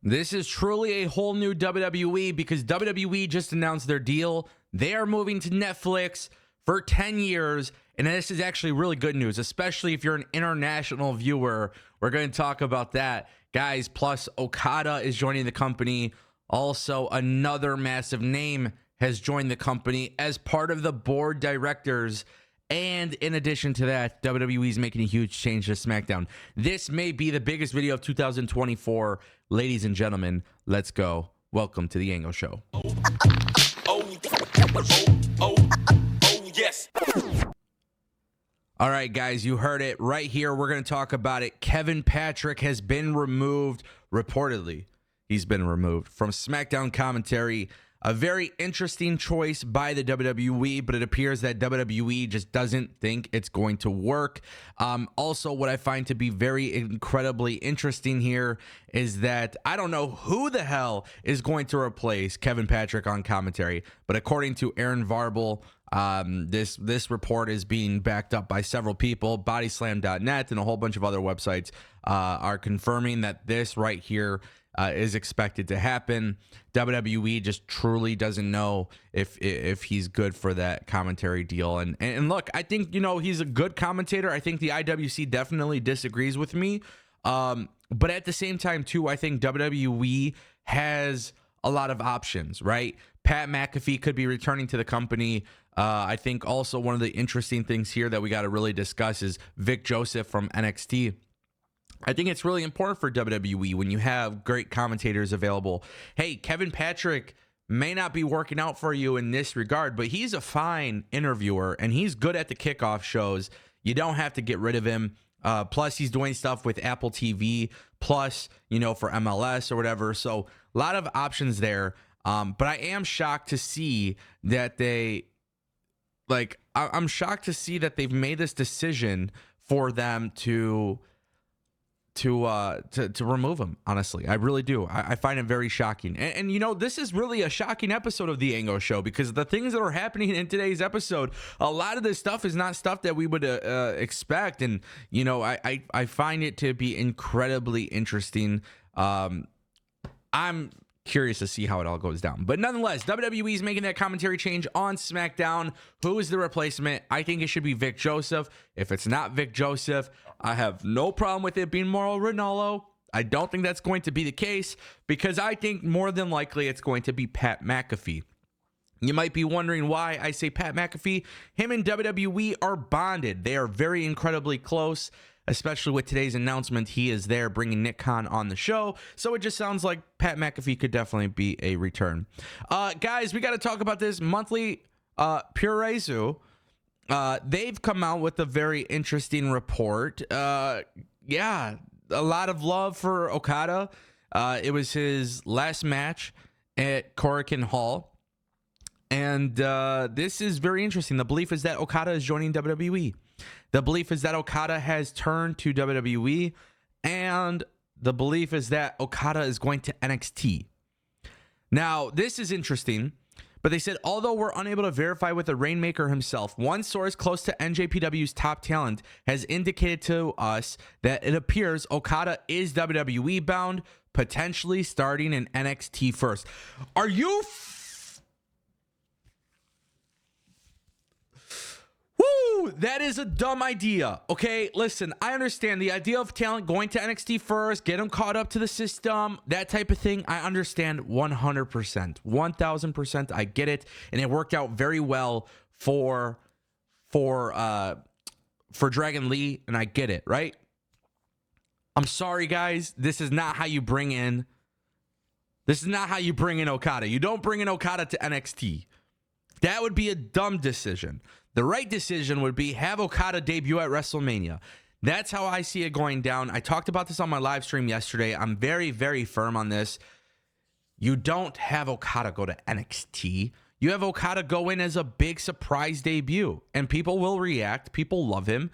This is truly a whole new WWE because WWE just announced their deal. They are moving to Netflix for 10 years. And this is actually really good news, especially if you're an international viewer. We're going to talk about that. Guys, plus Okada is joining the company. Also, another massive name has joined the company as part of the board directors. And in addition to that, WWE is making a huge change to SmackDown. This may be the biggest video of 2024. Ladies and gentlemen, let's go. Welcome to the Angle Show. Yes. All right, guys, you heard it right here. We're going to talk about it. Kevin Patrick has been removed, reportedly. He's been removed from SmackDown commentary. A very interesting choice by the WWE, but it appears that WWE just doesn't think it's going to work. Also, what I find to be very incredibly interesting here is that I don't know who the hell is going to replace Kevin Patrick on commentary, but according to Aaron Varble, this report is being backed up by several people. Bodyslam.net and a whole bunch of other websites are confirming that this right here is expected to happen. WWE just truly doesn't know if he's good for that commentary deal. And look, I think, he's a good commentator. I think the IWC definitely disagrees with me. But at the same time, too, I think WWE has a lot of options, right? Pat McAfee could be returning to the company. I think also one of the interesting things here that we got to really discuss is Vic Joseph from NXT. I think it's really important for WWE when you have great commentators available. Hey, Kevin Patrick may not be working out for you in this regard, but he's a fine interviewer and he's good at the kickoff shows. You don't have to get rid of him. Plus, he's doing stuff with Apple TV, plus, for MLS or whatever. So a lot of options there. But I am shocked to see that I'm shocked to see that they've made this decision for them to remove him. Honestly, I really do. I find it very shocking. And this is really a shocking episode of the Angle Show because the things that are happening in today's episode, a lot of this stuff is not stuff that we would expect. And I find it to be incredibly interesting. I'm curious to see how it all goes down. But nonetheless, WWE is making that commentary change on SmackDown. Who is the replacement? I think it should be Vic Joseph. If it's not Vic Joseph, I have no problem with it being Mauro Ranallo. I don't think that's going to be the case because I think more than likely it's going to be Pat McAfee. You might be wondering why I say Pat McAfee. Him and WWE are bonded. They are very incredibly close, especially with today's announcement. He is there bringing Nick Khan on the show. So it just sounds like Pat McAfee could definitely be a return. Guys, we got to talk about this monthly Purezu. They've come out with a very interesting report. A lot of love for Okada. It was his last match at Korakuen Hall. And this is very interesting. The belief is that Okada is joining WWE. The belief is that Okada has turned to WWE. And the belief is that Okada is going to NXT. Now, this is interesting. But they said, although we're unable to verify with the Rainmaker himself, one source close to NJPW's top talent has indicated to us that it appears Okada is WWE bound, potentially starting in NXT first. Are you... Woo! That is a dumb idea. Okay, listen, I understand the idea of talent going to NXT first, get them caught up to the system, that type of thing. I understand 100%, 1000%. I get it, and it worked out very well for Dragon Lee, and I get it, right? I'm sorry, guys. This is not how you bring in Okada. You don't bring in Okada to NXT. That would be a dumb decision. The right decision would be have Okada debut at WrestleMania. That's how I see it going down. I talked about this on my live stream yesterday. I'm very, very firm on this. You don't have Okada go to NXT. You have Okada go in as a big surprise debut, and people will react. People love him.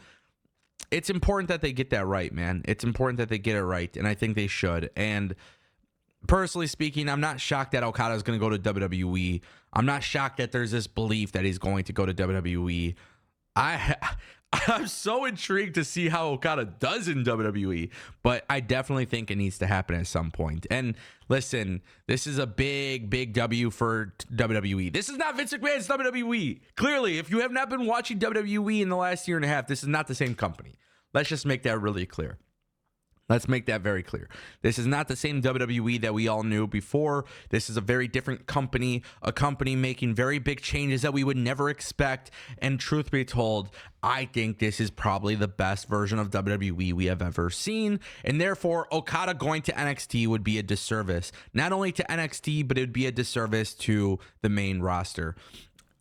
It's important that they get that right, man. It's important that they get it right, and I think they should. And personally speaking, I'm not shocked that Okada is going to go to WWE. I'm not shocked that there's this belief that he's going to go to WWE. I I'm so intrigued to see how Okada does in WWE, but I definitely think it needs to happen at some point. And listen, this is a big W for WWE. This is not Vince McMahon's WWE. Clearly, if you have not been watching WWE in the last year and a half, this is not the same company. Let's just make that really clear. Let's make that very clear. This is not the same WWE that we all knew before. This is a very different company, a company making very big changes that we would never expect. And truth be told, I think this is probably the best version of WWE we have ever seen. And therefore, Okada going to NXT would be a disservice. Not only to NXT, but it would be a disservice to the main roster.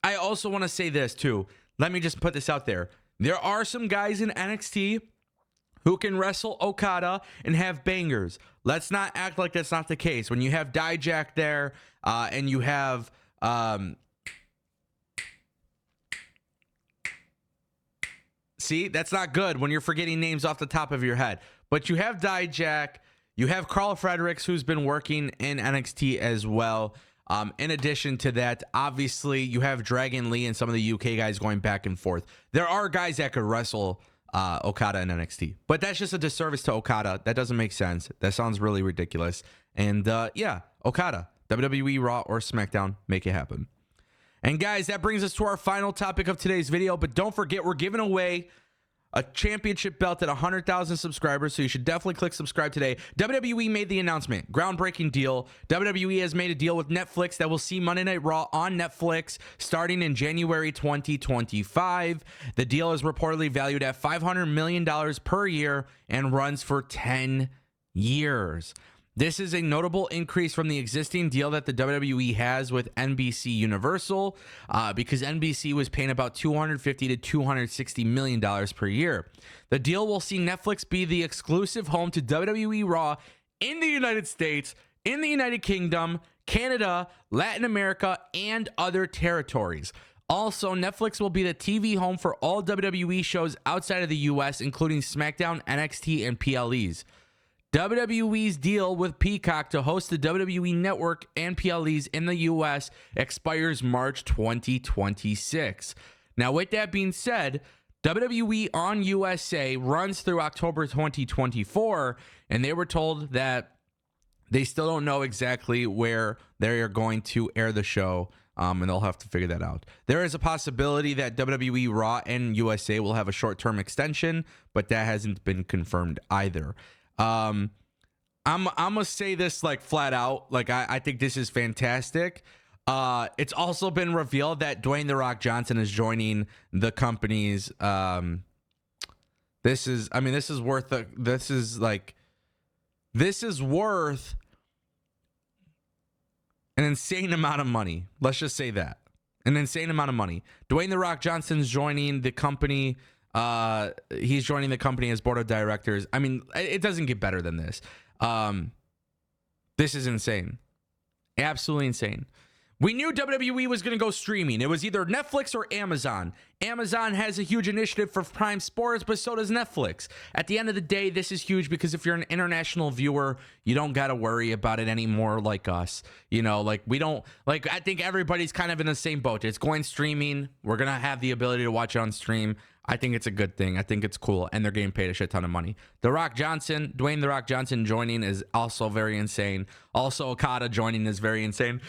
I also want to say this too. Let me just put this out there. There are some guys in NXT who can wrestle Okada and have bangers. Let's not act like that's not the case. When you have Dijak there and you have see, that's not good when you're forgetting names off the top of your head. But you have Dijak, you have Carl Fredericks, who's been working in NXT as well. In addition to that, obviously, you have Dragon Lee and some of the UK guys going back and forth. There are guys that could wrestle Okada in NXT, but that's just a disservice to Okada. That doesn't make sense. That sounds really ridiculous. And yeah, Okada, WWE, Raw, or SmackDown, make it happen. And guys, that brings us to our final topic of today's video. But don't forget, we're giving away a championship belt at 100,000 subscribers, so you should definitely click subscribe today. WWE made the announcement. Groundbreaking deal. WWE has made a deal with Netflix that will see Monday Night Raw on Netflix starting in January 2025. The deal is reportedly valued at $500 million per year and runs for 10 years. This is a notable increase from the existing deal that the WWE has with NBC Universal because NBC was paying about $250 to $260 million per year. The deal will see Netflix be the exclusive home to WWE Raw in the United States, in the United Kingdom, Canada, Latin America, and other territories. Also, Netflix will be the TV home for all WWE shows outside of the US, including SmackDown, NXT, and PLEs. WWE's deal with Peacock to host the WWE Network and PLEs in the US expires March 2026. Now, with that being said, WWE on USA runs through October 2024, and they were told that they still don't know exactly where they are going to air the show, and they'll have to figure that out. There is a possibility that WWE Raw and USA will have a short-term extension, but that hasn't been confirmed either. I'm gonna say this like flat out. Like I think this is fantastic. It's also been revealed that Dwayne "The Rock" Johnson is joining the company's. This is worth an insane amount of money. Let's just say that, an insane amount of money. Dwayne "The Rock" Johnson's joining the company. He's joining the company as board of directors. I mean, it doesn't get better than this. This is insane. Absolutely insane. We knew WWE was going to go streaming. It was either Netflix or Amazon. Amazon has a huge initiative for Prime Sports, but so does Netflix. At the end of the day, this is huge because if you're an international viewer, you don't got to worry about it anymore like us. You know, like we don't, like I think everybody's kind of in the same boat. It's going streaming. We're going to have the ability to watch it on stream. I think it's a good thing. I think it's cool. And they're getting paid a shit ton of money. Dwayne "The Rock" Johnson joining is also very insane. Also, Okada joining is very insane.